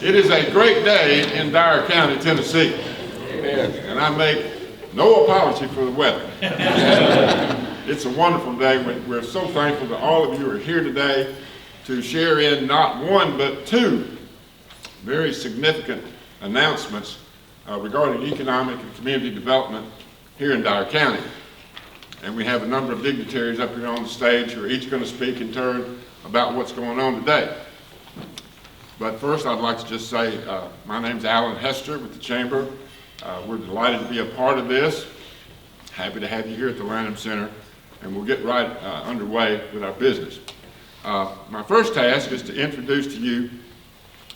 It is a great day in Dyer County, Tennessee. Amen. And I make no apology for the weather. It's a wonderful day. We're so thankful that all of you are here today to share in not one but two very significant announcements regarding economic and community development here in Dyer County. And we have a number of dignitaries up here on the stage who are each going to speak in turn about what's going on today. But first, I'd like to just say, my name's Alan Hester with the Chamber. We're delighted to be a part of this. Happy to have you here at the Lanham Center, and we'll get right underway with our business. My first task is to introduce to you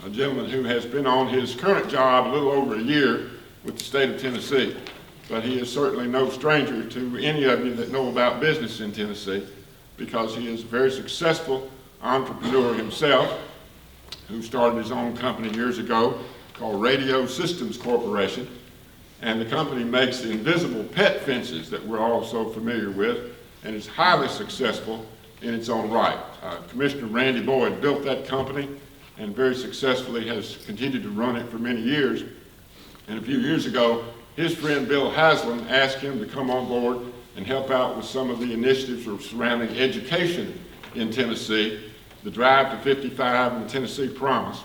a gentleman who has been on his current job a little over a year with the state of Tennessee. But he is certainly no stranger to any of you that know about business in Tennessee, because he is a very successful entrepreneur himself who started his own company years ago called Radio Systems Corporation. And the company makes the invisible pet fences that we're all so familiar with, and is highly successful in its own right. Commissioner Randy Boyd built that company and very successfully has continued to run it for many years. And a few years ago, his friend Bill Haslam asked him to come on board and help out with some of the initiatives surrounding education in Tennessee, the Drive to 55 and the Tennessee Promise.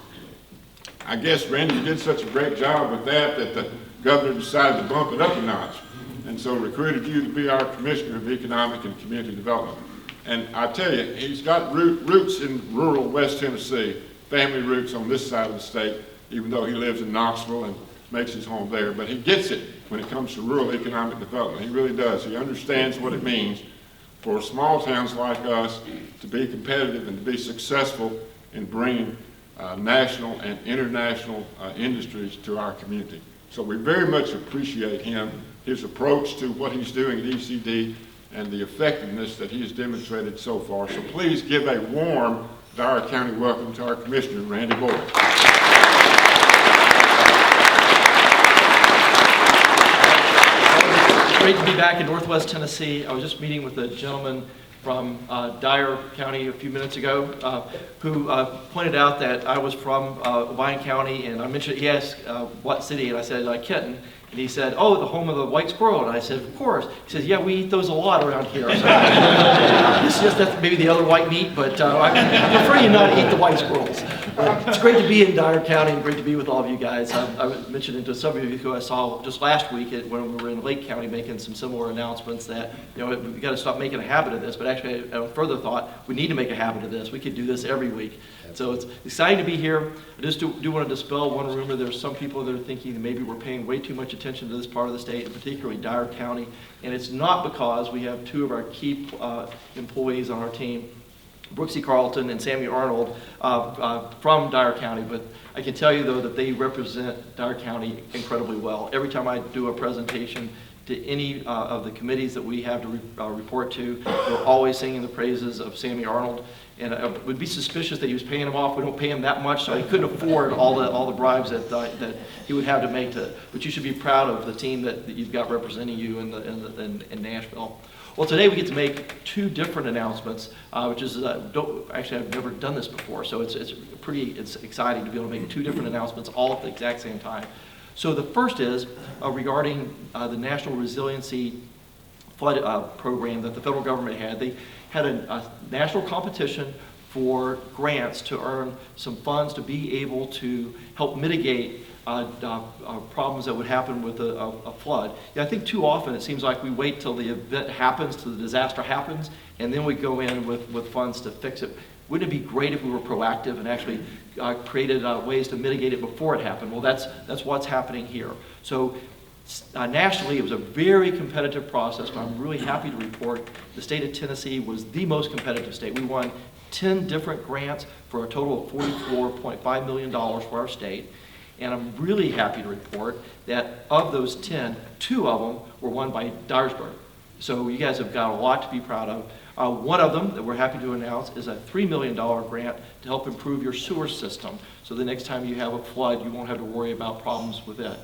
I guess, Randy, you did such a great job with that the governor decided to bump it up a notch, and so recruited you to be our Commissioner of Economic and Community Development. And I tell you, he's got roots in rural West Tennessee, family roots on this side of the state, even though he lives in Knoxville and makes his home there. But he gets it when it comes to rural economic development. He really does. He understands what it means for small towns like us to be competitive and to be successful in bringing national and international industries to our community. So we very much appreciate him, his approach to what he's doing at ECD, and the effectiveness that he has demonstrated so far. So please give a warm Dyer County welcome to our Commissioner, Randy Boyd. Great to be back in Northwest Tennessee. I was just meeting with a gentleman from Dyer County a few minutes ago who pointed out that I was from Lyon County, and I mentioned, he asked what city, and I said Kenton, and he said, oh, the home of the white squirrel, and I said, of course. He says, yeah, we eat those a lot around here. So, it's just that's maybe the other white meat, but I prefer you not eat the white squirrels. It's great to be in Dyer County and great to be with all of you guys. I mentioned to some of you who I saw just last week when we were in Lake County making some similar announcements that, we've got to stop making a habit of this, but actually I further thought we need to make a habit of this. We could do this every week. So it's exciting to be here. I just do want to dispel one rumor. There's some people that are thinking that maybe we're paying way too much attention to this part of the state, and particularly Dyer County, and it's not because we have two of our key employees on our team, Brooksy Carlton and Sammy Arnold, from Dyer County, but I can tell you though that they represent Dyer County incredibly well. Every time I do a presentation to any of the committees that we have to report to, we're always singing the praises of Sammy Arnold, and I would be suspicious that he was paying him off. We don't pay him that much, so he couldn't afford all the bribes that he would have to make to. But you should be proud of the team that you've got representing you in Nashville. Well, today we get to make two different announcements, which is, actually I've never done this before, so it's exciting to be able to make two different announcements all at the exact same time. So the first is regarding the National Resiliency Flood program that the federal government had. They had a national competition for grants to earn some funds to be able to help mitigate problems that would happen with a flood. Yeah, I think too often it seems like we wait till the event happens, till the disaster happens, and then we go in with funds to fix it. Wouldn't it be great if we were proactive and actually created ways to mitigate it before it happened? Well, that's what's happening here. So nationally, it was a very competitive process, but I'm really happy to report the state of Tennessee was the most competitive state. We won 10 different grants for a total of $44.5 million for our state. And I'm really happy to report that of those 10, 2 of them were won by Dyersburg. So you guys have got a lot to be proud of. One of them that we're happy to announce is a $3 million grant to help improve your sewer system. So the next time you have a flood, you won't have to worry about problems with it.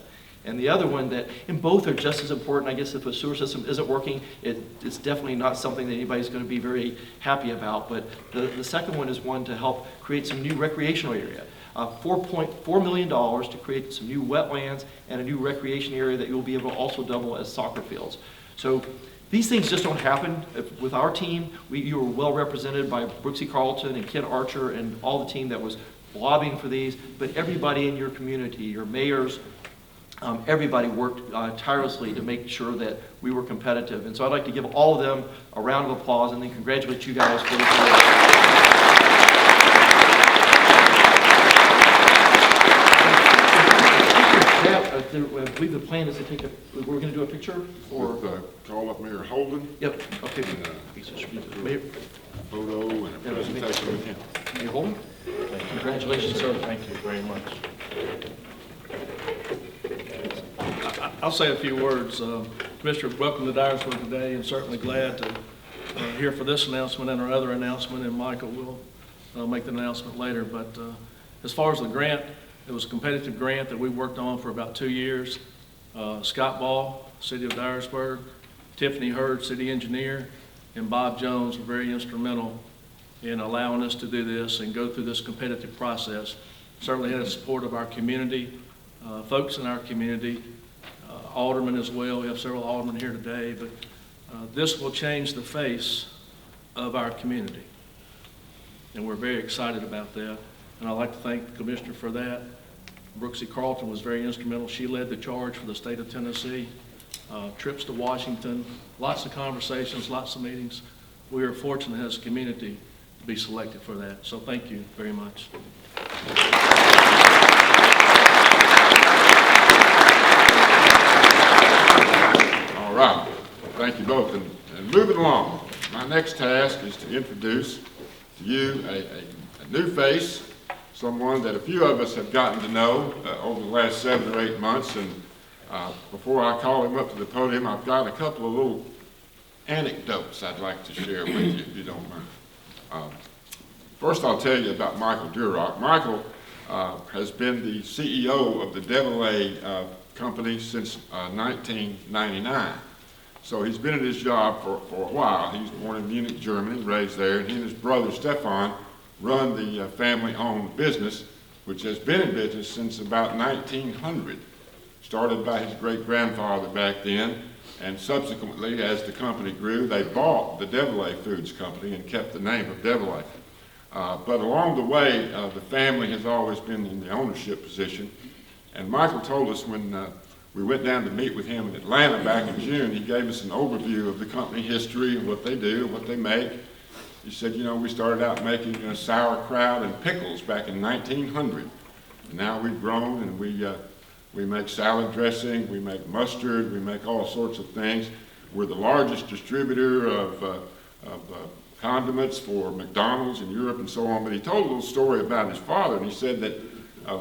And the other one that, and both are just as important. I guess if a sewer system isn't working, it's definitely not something that anybody's going to be very happy about. But the second one is one to help create some new recreational area. $4.4 million to create some new wetlands and a new recreation area that you'll be able to also double as soccer fields. So these things just don't happen. With our team, you were well represented by Brooksy Carlton and Ken Archer and all the team that was lobbying for these, but everybody in your community, your mayors, everybody worked tirelessly to make sure that we were competitive. And so I'd like to give all of them a round of applause and then congratulate you guys for I believe the plan is to take we're going to do a picture or call up Mayor Holden. Yep. Okay. Mayor. Photo and a presentation with him. Mayor Holden. Congratulations, sir. Thank you very much. I'll say a few words. Commissioner, welcome to Dyersburg today, and certainly glad to hear for this announcement and our other announcement, and Michael will make the announcement later. But as far as the grant, it was a competitive grant that we worked on for about 2 years. Scott Ball, City of Dyersburg, Tiffany Hurd, City Engineer, and Bob Jones were very instrumental in allowing us to do this and go through this competitive process. Certainly had the support of our community, folks in our community, aldermen as well. We have several aldermen here today, but this will change the face of our community. And we're very excited about that. And I'd like to thank the Commissioner for that. Brooksy Carlton was very instrumental. She led the charge for the state of Tennessee. Trips to Washington, lots of conversations, lots of meetings. We are fortunate as a community to be selected for that. So thank you very much. All right. Thank you both. And moving along, my next task is to introduce to you a new face, someone that a few of us have gotten to know over the last 7 or 8 months. And before I call him up to the podium, I've got a couple of little anecdotes I'd like to share with you, if you don't mind. First, I'll tell you about Michael Durock. Michael has been the CEO of the Develey company since 1999. So he's been in his job for a while. He was born in Munich, Germany, raised there, and he and his brother Stefan run the family-owned business, which has been in business since about 1900. Started by his great-grandfather back then, and subsequently, as the company grew, they bought the Develey Foods Company and kept the name of Develey. But along the way, the family has always been in the ownership position. And Michael told us when we went down to meet with him in Atlanta back in June, he gave us an overview of the company history and what they do and what they make. He said, you know, we started out making sauerkraut and pickles back in 1900. And now we've grown and we make salad dressing, we make mustard, we make all sorts of things. We're the largest distributor of condiments for McDonald's in Europe and so on. But he told a little story about his father, and he said that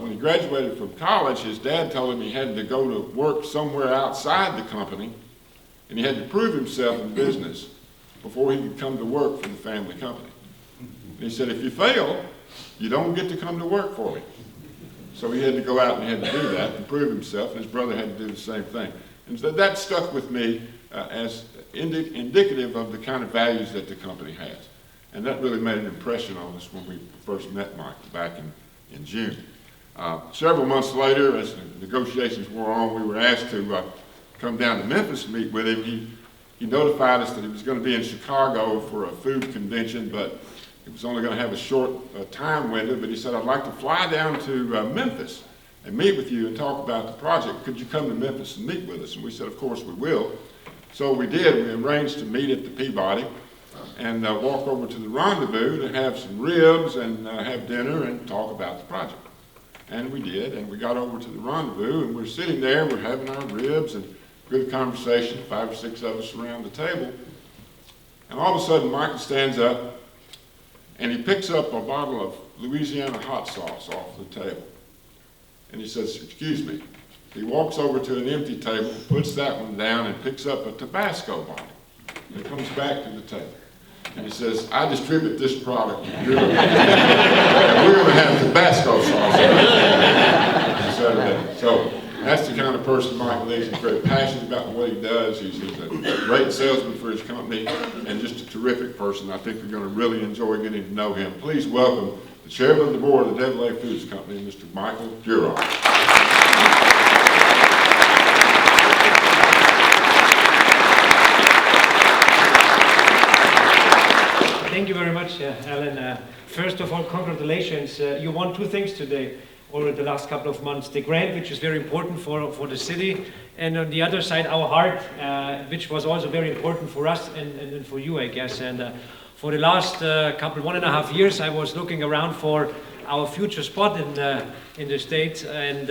when he graduated from college, his dad told him he had to go to work somewhere outside the company, and he had to prove himself in business before he could come to work for the family company. And he said, if you fail, you don't get to come to work for me. So he had to go out and he had to do that and prove himself, and his brother had to do the same thing. And so that stuck with me as indicative of the kind of values that the company has. And that really made an impression on us when we first met Michael back in June. Several months later, as the negotiations wore on, we were asked to come down to Memphis to meet with him. He notified us that he was going to be in Chicago for a food convention, but it was only going to have a short time window. But he said, I'd like to fly down to Memphis and meet with you and talk about the project. Could you come to Memphis and meet with us? And we said, of course we will. So we did. We arranged to meet at the Peabody and walk over to the Rendezvous to have some ribs and have dinner and talk about the project. And we did, and we got over to the Rendezvous, and we're sitting there, we're having our ribs and good conversation, 5 or 6 of us around the table. And all of a sudden, Michael stands up, and he picks up a bottle of Louisiana hot sauce off the table. And he says, excuse me. He walks over to an empty table, puts that one down, and picks up a Tabasco bottle. And comes back to the table. And he says, I distribute this product in Europe. And we're going to have Tabasco sauce on Saturday. So That's the kind of person Michael is. He's very passionate about what he does. He's a great salesman for his company and just a terrific person. I think you're going to really enjoy getting to know him. Please welcome the chairman of the board of the Develey Foods Company, Mr. Michael Duroff. Thank you very much, Alan. First of all, congratulations. You won two things today over the last couple of months. The grant, which is very important for the city, and on the other side, our heart, which was also very important for us and for you, I guess. And for the last 1.5 years, I was looking around for our future spot in the States. And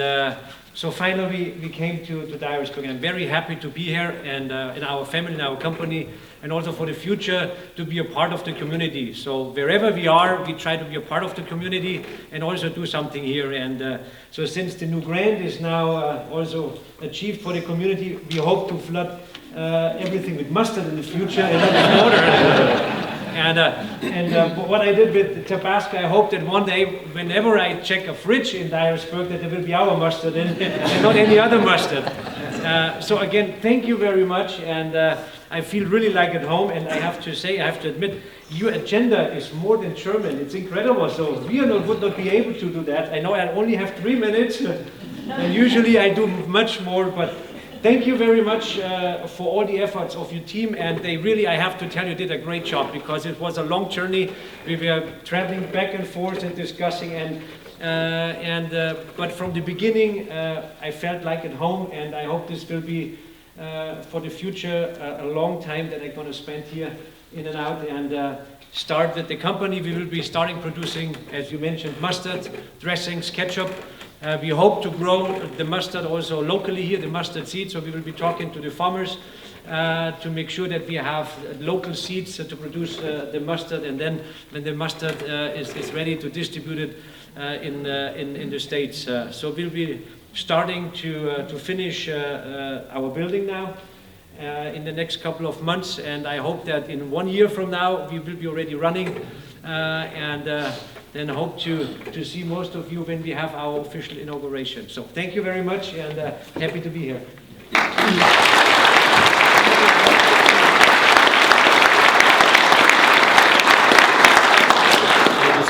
so finally, we came to Dyersburg. I'm very happy to be here and in our family, in our company, and also for the future to be a part of the community. So wherever we are, we try to be a part of the community and also do something here. And so since the new grant is now also achieved for the community, we hope to flood everything with mustard in the future and not with water. And what I did with Tabasco, I hope that one day, whenever I check a fridge in Dyersburg, that there will be our mustard in it and not any other mustard. So again, thank you very much, and I feel really like at home. And I have to say, I have to admit, your agenda is more than German. It's incredible. So we would not be able to do that. I know I only have 3 minutes, and usually I do much more, but thank you very much for all the efforts of your team, and they really, I have to tell you, did a great job, because it was a long journey. We were traveling back and forth and discussing, but from the beginning, I felt like at home, and I hope this will be for the future a long time that I'm going to spend here in and out, and start with the company. We will be starting producing, as you mentioned, mustard, dressings, ketchup. We hope to grow the mustard also locally here, the mustard seeds, so we will be talking to the farmers to make sure that we have local seeds to produce the mustard, and then when the mustard is ready to distribute it in the States. So we'll be starting to finish our building now in the next couple of months, and I hope that in 1 year from now we will be already running, and then hope to see most of you when we have our official inauguration. So thank you very much, and happy to be here.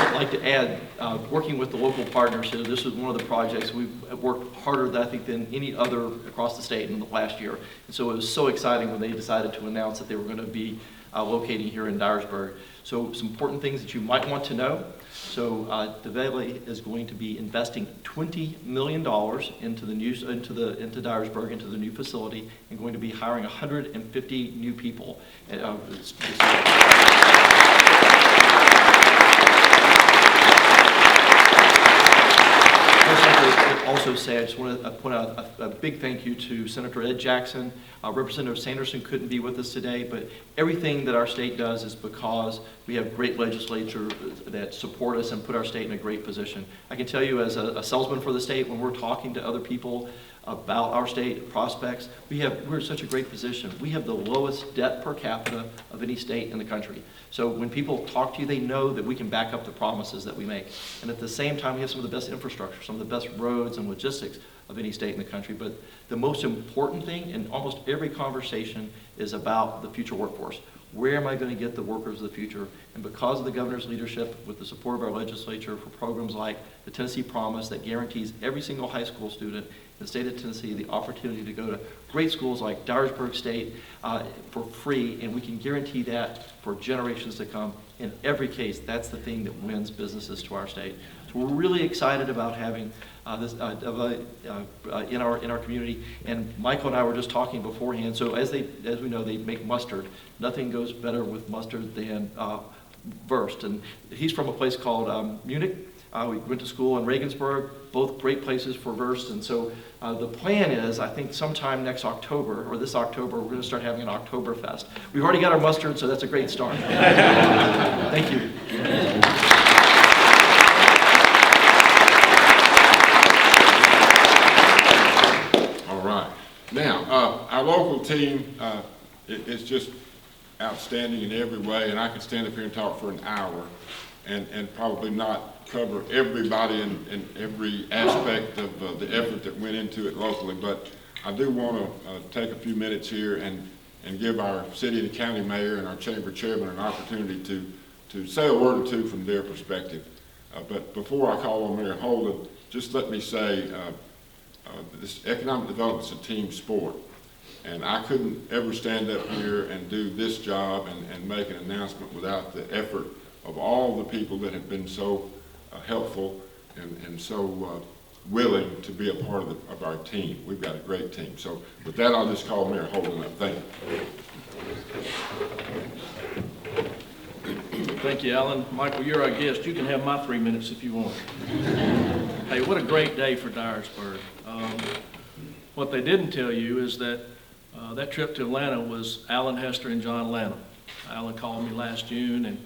I'd like to add, working with the local partners here, this is one of the projects we've worked harder, I think, than any other across the state in the last year. And so it was so exciting when they decided to announce that they were going to be locating here in Dyersburg. So some important things that you might want to know. So Develey is going to be investing $20 million into Dyersburg, into the new facility, and going to be hiring 150 new people. Also say, I just want to point out a big thank you to Senator Ed Jackson. Representative Sanderson couldn't be with us today, but everything that our state does is because we have great legislators that support us and put our state in a great position. I can tell you as a salesman for the state, when we're talking to other people about our state prospects, we're in such a great position. We have the lowest debt per capita of any state in the country. So when people talk to you, they know that we can back up the promises that we make. And at the same time, we have some of the best infrastructure, some of the best roads and logistics of any state in the country. But the most important thing in almost every conversation is about the future workforce. Where am I going to get the workers of the future? And because of the governor's leadership, with the support of our legislature for programs like the Tennessee Promise that guarantees every single high school student in the state of Tennessee the opportunity to go to great schools like Dyersburg State for free, and we can guarantee that for generations to come. In every case, that's the thing that wins businesses to our state. So we're really excited about having this in our community. And Michael and I were just talking beforehand. So as we know, they make mustard. Nothing goes better with mustard than Wurst. And he's from a place called Munich. We went to school in Regensburg, both great places for Wurst. And so the plan is, I think sometime next October, or this October, we're going to start having an Oktoberfest. We've already got our mustard, so that's a great start. Thank you. Now, our local team is just outstanding in every way, and I could stand up here and talk for an hour. and probably not cover everybody in every aspect of the effort that went into it locally. But I do want to take a few minutes here and give our city and county mayor and our chamber chairman an opportunity to say a word or two from their perspective. But before I call on Mayor Holden, just let me say this economic development is a team sport. And I couldn't ever stand up here and do this job and make an announcement without the effort of all the people that have been so helpful and so willing to be a part of our team. We've got a great team. So with that, I'll just call Mayor Holden up. Thank you. Thank you, Alan. Michael, you're our guest. You can have my 3 minutes if you want. Hey, what a great day for Dyersburg. What they didn't tell you is that that trip to Atlanta was Alan Hester and John Lanham. Alan called me last June and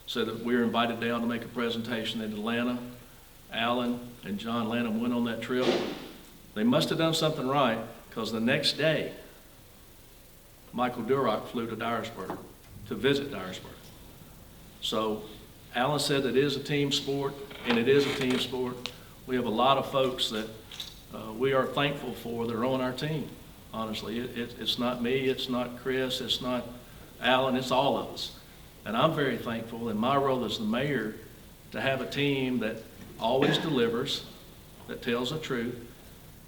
said that we were invited down to make a presentation in Atlanta. Alan and John Lanham went on that trip. They must have done something right, because the next day, Michael Durock flew to Dyersburg to visit Dyersburg. So Alan said that it is a team sport, and it is a team sport. We have a lot of folks that we are thankful for that are on our team, honestly. It's not me, it's not Chris, it's not Alan, it's all of us. And I'm very thankful in my role as the mayor to have a team that always delivers, that tells the truth.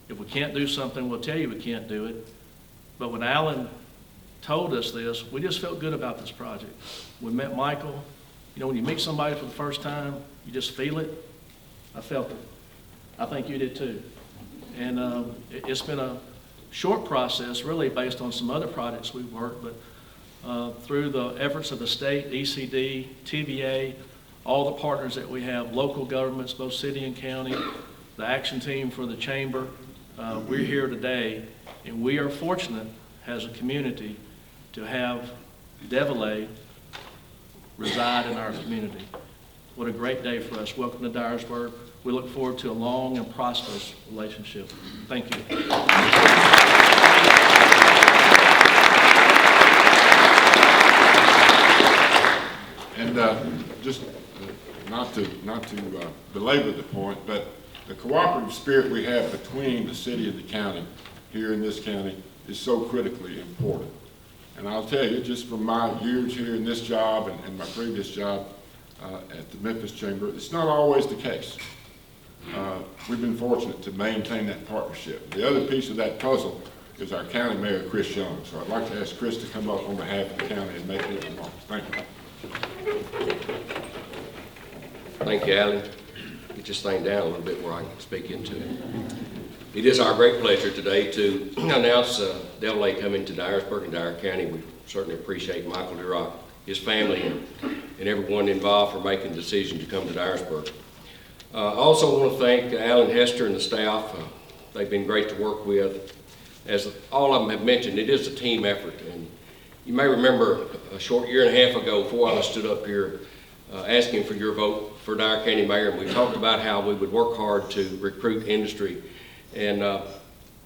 If we can't do something, we'll tell you we can't do it. But when Alan told us this, we just felt good about this project. We met Michael. You know, when you meet somebody for the first time, you just feel it. I felt it. I think you did too. And it's been a short process, really, based on some other projects we've worked, but through the efforts of the state, ECD, TVA, all the partners that we have, local governments, both city and county, the action team for the chamber, we're here today, and we are fortunate as a community to have Develey reside in our community. What a great day for us. Welcome to Dyersburg. We look forward to a long and prosperous relationship. Thank you. And just not to belabor the point, but the cooperative spirit we have between the city and the county here in this county is so critically important. And I'll tell you, just from my years here in this job and my previous job at the Memphis Chamber, it's not always the case. We've been fortunate to maintain that partnership. The other piece of that puzzle is our county mayor, Chris Young. So I'd like to ask Chris to come up on behalf of the county and make his remarks. Thank you. Thank you, Alan. Get this thing down a little bit where I can speak into it. It is our great pleasure today to announce Develey coming to Dyersburg and Dyer County. We certainly appreciate Michael Durock, his family, and everyone involved for making the decision to come to Dyersburg. I also want to thank Alan Hester and the staff. They've been great to work with. As all of them have mentioned, it is a team effort. And you may remember a short year and a half ago, before I stood up here asking for your vote for Dyer County Mayor, and we talked about how we would work hard to recruit industry. And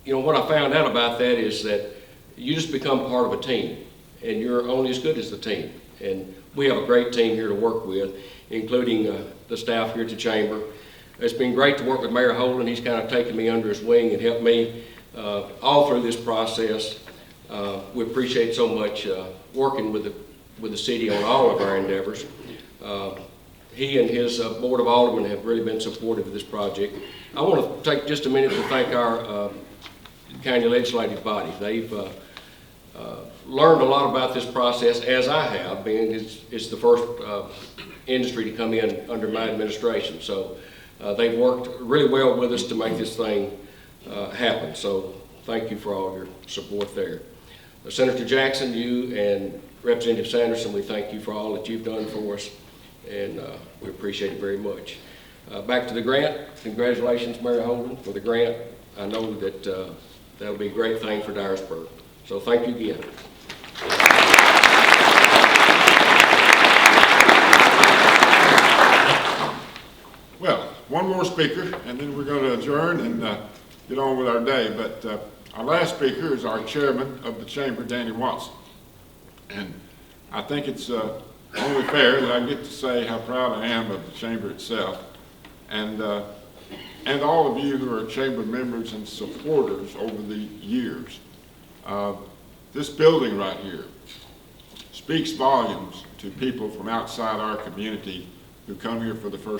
you know, what I found out about that is that you just become part of a team, and you're only as good as the team. And we have a great team here to work with, including the staff here at the Chamber. It's been great to work with Mayor Holden. He's kind of taken me under his wing and helped me all through this process. We appreciate so much working with the city on all of our endeavors. He and his Board of Aldermen have really been supportive of this project. I want to take just a minute to thank our county legislative body. They've learned a lot about this process, as I have, being it's the first industry to come in under my administration. So they've worked really well with us to make this thing happen. So thank you for all your support there. Senator Jackson, you and Representative Sanderson, we thank you for all that you've done for us, and we appreciate it very much. Back to the grant. Congratulations, Mayor Holden, for the grant. I know that that'll be a great thing for Dyersburg. So thank you again. Well, one more speaker, and then we're going to adjourn and get on with our day. But our last speaker is our chairman of the chamber, Danny Watson. And I think it's only fair that I get to say how proud I am of the chamber itself, and all of you who are chamber members and supporters over the years. This building right here speaks volumes to people from outside our community who come here for the first